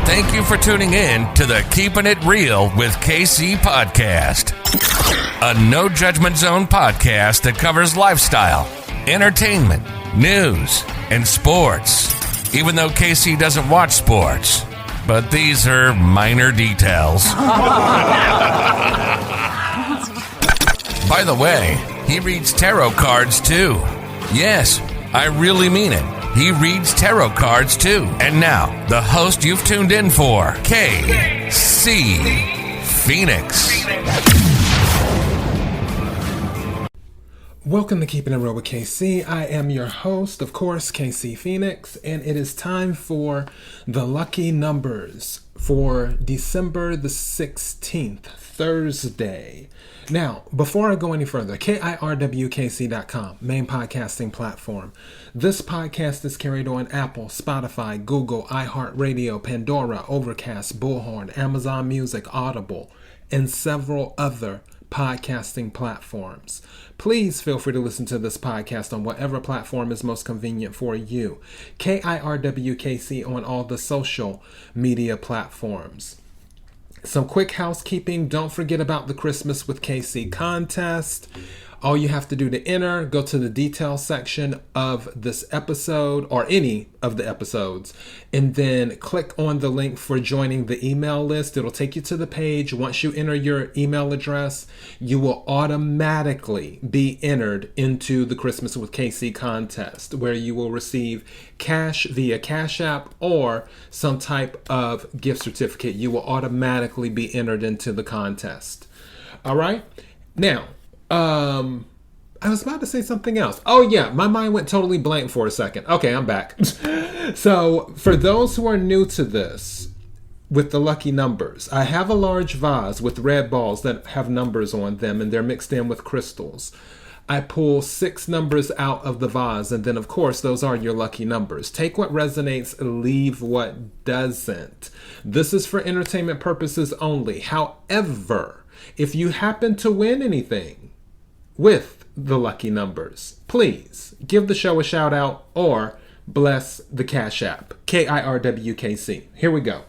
Thank you for tuning in to the Keeping It Real with KC podcast, a no judgment zone podcast that covers lifestyle, entertainment, news, and sports. Even though KC doesn't watch sports, but these are minor details. By the way, he reads tarot cards too. Yes, I really mean it. He reads tarot cards too. And now, the host you've tuned in for, KC Phoenix. Welcome to Keeping It Real with KC. I am your host, of course, KC Phoenix, and it is time for the lucky numbers for December the 16th, Thursday. Now, before I go any further, kirwkc.com, main podcasting platform. This podcast is carried on Apple, Spotify, Google, iHeartRadio, Pandora, Overcast, Bullhorn, Amazon Music, Audible, and several other podcasting platforms. Please feel free to listen to this podcast on whatever platform is most convenient for you. KIRWKC on all the social media platforms. Some quick housekeeping. Don't forget about the Christmas with KC contest. All you have to do to enter, go to the details section of this episode or any of the episodes, and then click on the link for joining the email list. It'll take you to the page. Once you enter your email address, you will automatically be entered into the Christmas with KC contest, where you will receive cash via CashApp or some type of gift certificate. You will automatically be entered into the contest. All right? Now, I was about to say something else. Oh yeah, my mind went totally blank for a second. Okay, I'm back. So for those who are new to this with the lucky numbers, I have a large vase with red balls that have numbers on them, and they're mixed in with crystals. I pull 6 numbers out of the vase, and then of course those are your lucky numbers. Take what resonates, leave what doesn't. This is for entertainment purposes only. However, if you happen to win anything with the lucky numbers, please give the show a shout out or bless the Cash App. KIRWKC. Here we go.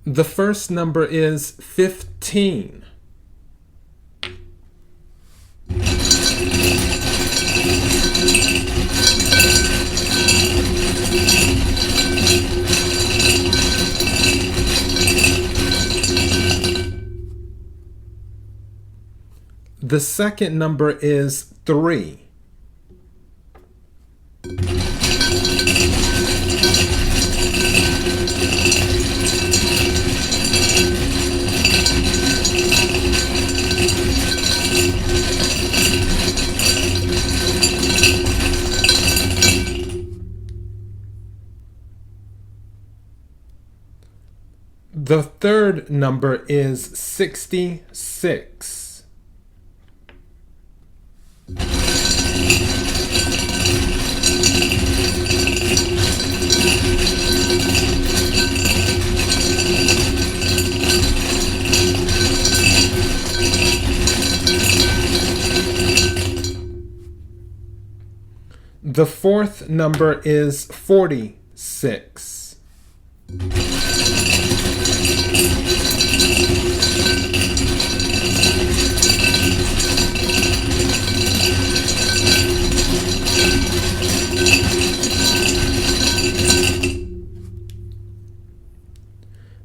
The first number is 15. The second number is 3. The third number is 66. The fourth number is 46.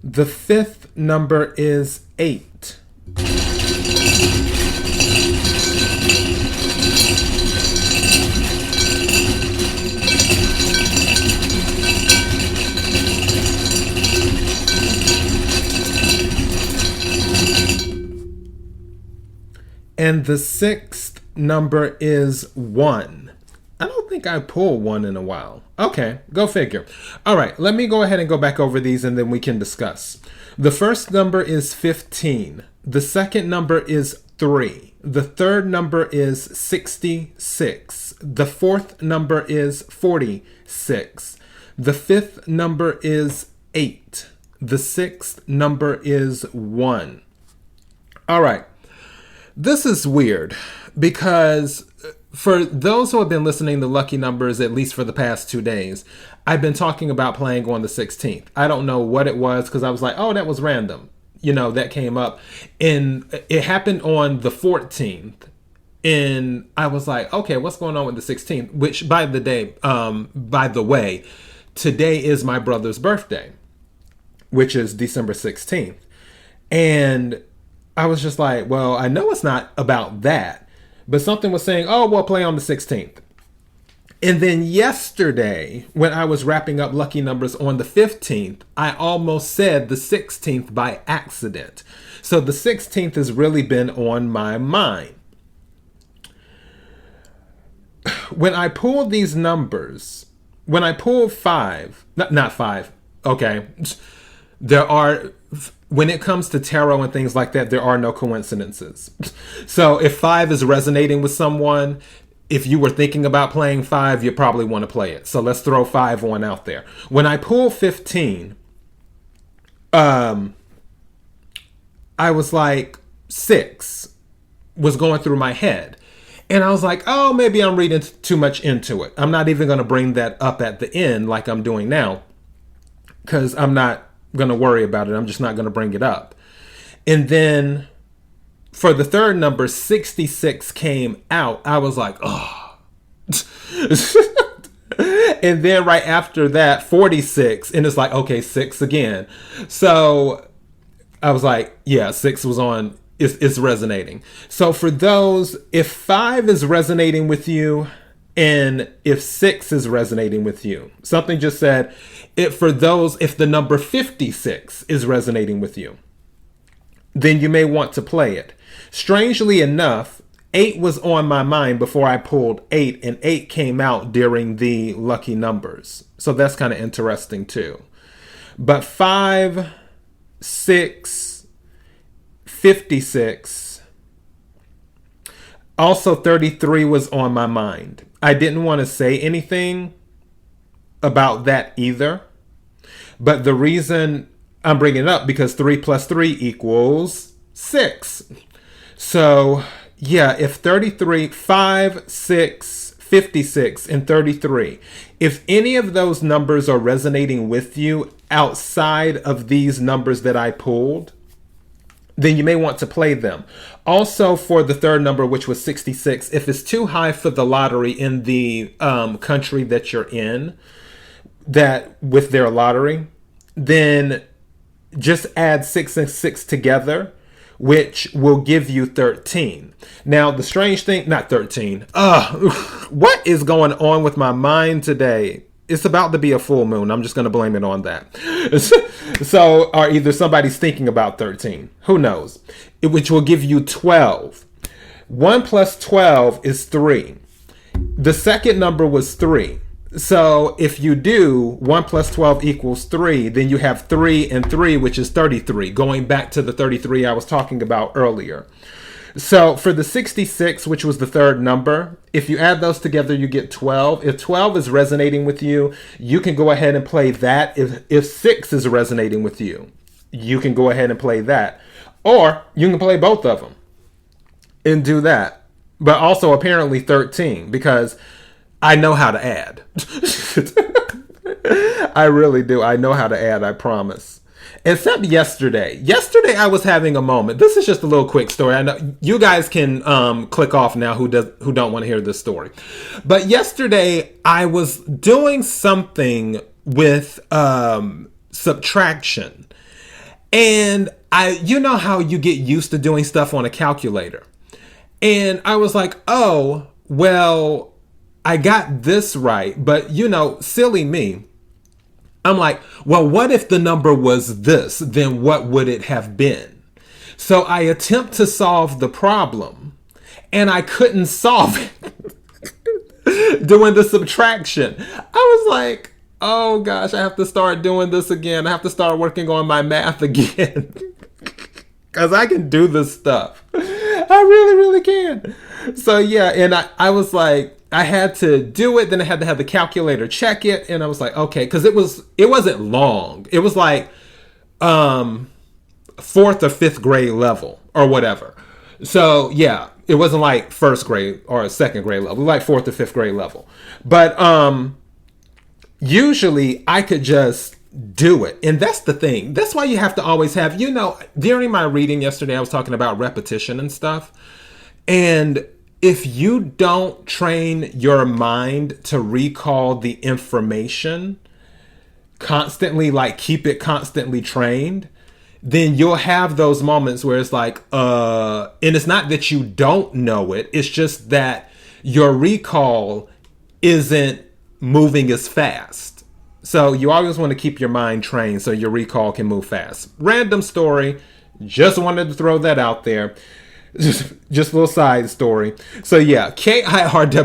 The fifth number is 8. And the sixth number is 1. I don't think I pulled 1 in a while. Okay, go figure. All right, let me go ahead and go back over these and then we can discuss. The first number is 15. The second number is 3. The third number is 66. The fourth number is 46. The fifth number is 8. The sixth number is 1. All right. This is weird because for those who have been listening to Lucky Numbers, at least for the past 2 days, I've been talking about playing on the 16th. I don't know what it was because I was like, oh, that was random. That came up. And it happened on the 14th. And I was like, okay, what's going on with the 16th? Which, by the way, today is my brother's birthday, which is December 16th. And I was just like, well, I know it's not about that. But something was saying, oh, we'll play on the 16th. And then yesterday, when I was wrapping up Lucky Numbers on the 15th, I almost said the 16th by accident. So the 16th has really been on my mind. When I pulled these numbers, when I pulled 5, not 5, okay, when it comes to tarot and things like that, there are no coincidences. So if 5 is resonating with someone, if you were thinking about playing 5, you probably want to play it. So let's throw 5 on out there. When I pulled 15, I was like, 6 was going through my head. And I was like, oh, maybe I'm reading too much into it. I'm not even going to bring that up at the end like I'm doing now, because I'm not going to worry about it. I'm just not going to bring it up. And then for the third number, 66 came out. I was like, oh. And then right after that, 46. And it's like, okay, 6 again. So I was like, yeah, 6 was on. It's resonating. So for those, if 5 is resonating with you and if 6 is resonating with you, something just said, for those, if the number 56 is resonating with you, then you may want to play it. Strangely enough, 8 was on my mind before I pulled 8, and 8 came out during the Lucky Numbers. So that's kind of interesting too. But 5, 6, 56, also 33 was on my mind. I didn't want to say anything about that either. But the reason I'm bringing it up, because 3 plus 3 equals 6. So, yeah, if 33, 5, 6, 56, and 33, if any of those numbers are resonating with you outside of these numbers that I pulled, then you may want to play them. Also, for the third number, which was 66, if it's too high for the lottery in the country that you're in, that with their lottery, then just add 6 and 6 together, which will give you 13. Now, the strange thing, not 13. What is going on with my mind today? It's about to be a full moon. I'm just going to blame it on that. So, or either somebody's thinking about 13. Who knows? Which will give you 12. 1 plus 12 is 3. The second number was 3. So if you do 1 plus 12 equals 3, then you have 3 and 3, which is 33. Going back to the 33 I was talking about earlier. So for the 66, which was the third number, if you add those together, you get 12. If 12 is resonating with you, you can go ahead and play that. If 6 is resonating with you, you can go ahead and play that. Or you can play both of them and do that. But also apparently 13, because I know how to add. I really do. I know how to add, I promise. Except yesterday. Yesterday I was having a moment. This is just a little quick story. I know you guys can click off now who don't want to hear this story. But yesterday I was doing something with subtraction. And you know how you get used to doing stuff on a calculator. And I was like, oh, well, I got this right. But, silly me. I'm like, well, what if the number was this? Then what would it have been? So I attempt to solve the problem, and I couldn't solve it doing the subtraction. I was like, oh gosh, I have to start doing this again. I have to start working on my math again. Because I can do this stuff. I really, really can. So yeah, and I was like, I had to do it. Then I had to have the calculator check it, and I was like, okay, because it wasn't long. It was like fourth or fifth grade level or whatever. So yeah, it wasn't like first grade or second grade level, like fourth or fifth grade level. But usually I could just do it. And that's the thing. That's why you have to always have, during my reading yesterday, I was talking about repetition and stuff. And if you don't train your mind to recall the information constantly, like keep it constantly trained, then you'll have those moments where it's like, and it's not that you don't know it. It's just that your recall isn't moving as fast. So you always want to keep your mind trained so your recall can move fast. Random story. Just wanted to throw that out there. Just a little side story. So yeah, kirwkc.com,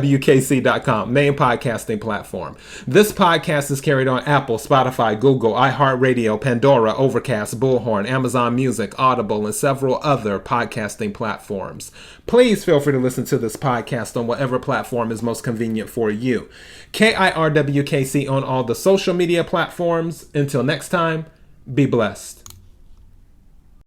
main podcasting platform. This podcast is carried on Apple, Spotify, Google, iHeartRadio, Pandora, Overcast, Bullhorn, Amazon Music, Audible, and several other podcasting platforms. Please feel free to listen to this podcast on whatever platform is most convenient for you. KIRWKC on all the social media platforms. Until next time, be blessed.